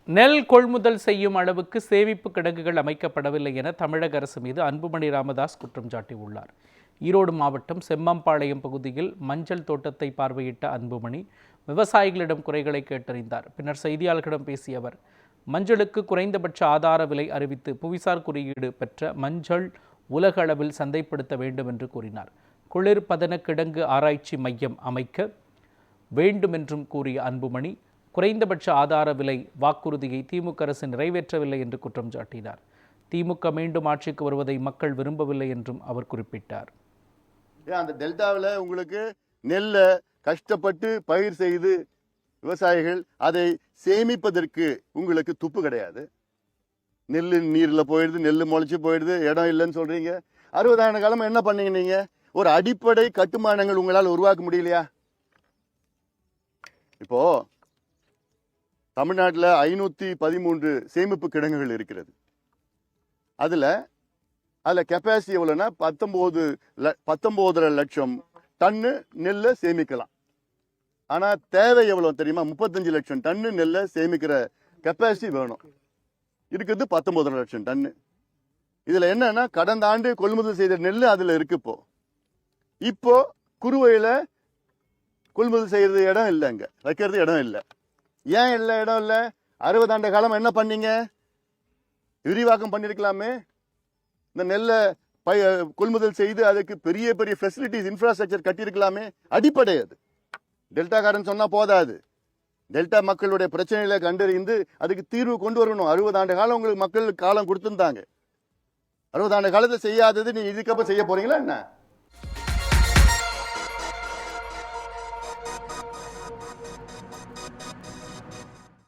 நெல் கொள்முதல் செய்யும் அளவுக்கு சேமிப்பு கிடங்குகள் அமைக்கப்படவில்லை என தமிழக அரசு மீது அன்புமணி ராமதாஸ் குற்றம் சாட்டியுள்ளார். ஈரோடு மாவட்டம் செம்மம்பாளையம் பகுதியில் மஞ்சள் தோட்டத்தை பார்வையிட்ட அன்புமணி விவசாயிகளிடம் குறைகளை கேட்டறிந்தார். பின்னர் செய்தியாளர்களிடம் பேசிய அவர், மஞ்சளுக்கு குறைந்தபட்ச ஆதார விலை அறிவித்து புவிசார் குறியீடு பெற்ற மஞ்சள் உலக அளவில் சந்தைப்படுத்த வேண்டும் என்று கூறினார். குளிர்பதன கிடங்கு ஆராய்ச்சி மையம் அமைக்க வேண்டும் என்றும் கூறிய அன்புமணி, குறைந்தபட்ச ஆதார விலை வாக்குறுதியை திமுக அரசு நிறைவேற்றவில்லை என்று குற்றம் சாட்டினார். திமுக மீண்டும் ஆட்சிக்கு வருவதை மக்கள் விரும்பவில்லை என்றும் அவர் குறிப்பிட்டார். அந்த டெல்டாவில் உங்களுக்கு நெல்லை கஷ்டப்பட்டு பயிர் செய்து விவசாயிகள் அதை சேமிப்பதற்கு உங்களுக்கு துப்பு கிடையாது. நெல் நீரில் போயிடுது, நெல் முளைச்சி போயிடுது, இடம் இல்லைன்னு சொல்றீங்க. 60 ஆண்டு காலம் என்ன பண்ணீங்க? நீங்க ஒரு அடிப்படை கட்டுமானங்கள் உங்களால் உருவாக்க முடியலையா? இப்போ தமிழ்நாட்டில் 513 சேமிப்பு கிடங்குகள் இருக்கிறது. அதுல கெப்பாசிட்டி எவ்வளோன்னா 19 லட்சம் டன்னு நெல்லை சேமிக்கலாம். ஆனா தேவை எவ்வளவு தெரியுமா? 35 லட்சம் டன்னு நெல்லை சேமிக்கிற கெப்பாசிட்டி வேணும். இருக்குது 19 லட்சம் டன்னு. இதுல என்னன்னா, கடந்த ஆண்டு கொள்முதல் செய்த நெல் அதுல இருக்கு. இப்போ குறுவையில கொள்முதல் செய்யறது இடம் இல்லை, அங்க வைக்கிறது இடம் இல்லை. ஏன் இல்லை? இடம் இல்லை. 60 ஆண்டு காலம் என்ன பண்ணீங்க? விரிவாக்கம் பண்ணிருக்கலாமே. இந்த நெல்லை கொள்முதல் செய்து அதுக்கு பெரிய பெரிய ஃபெசிலிட்டிஸ், இன்ஃப்ராஸ்ட்ரக்சர் கட்டியிருக்கலாமே. அடிப்படை அது. டெல்டாக்காரன் சொன்னா போதாது. டெல்டா மக்களுடைய பிரச்சனைகளை கண்டறிந்து அதுக்கு தீர்வு கொண்டு வரணும். 60 ஆண்டு காலம் உங்களுக்கு மக்களுக்கு காலம் கொடுத்துருந்தாங்க. 60 ஆண்டு காலத்தை செய்யாதது நீ இதுக்கப்புறம் செய்ய போறீங்களா என்ன?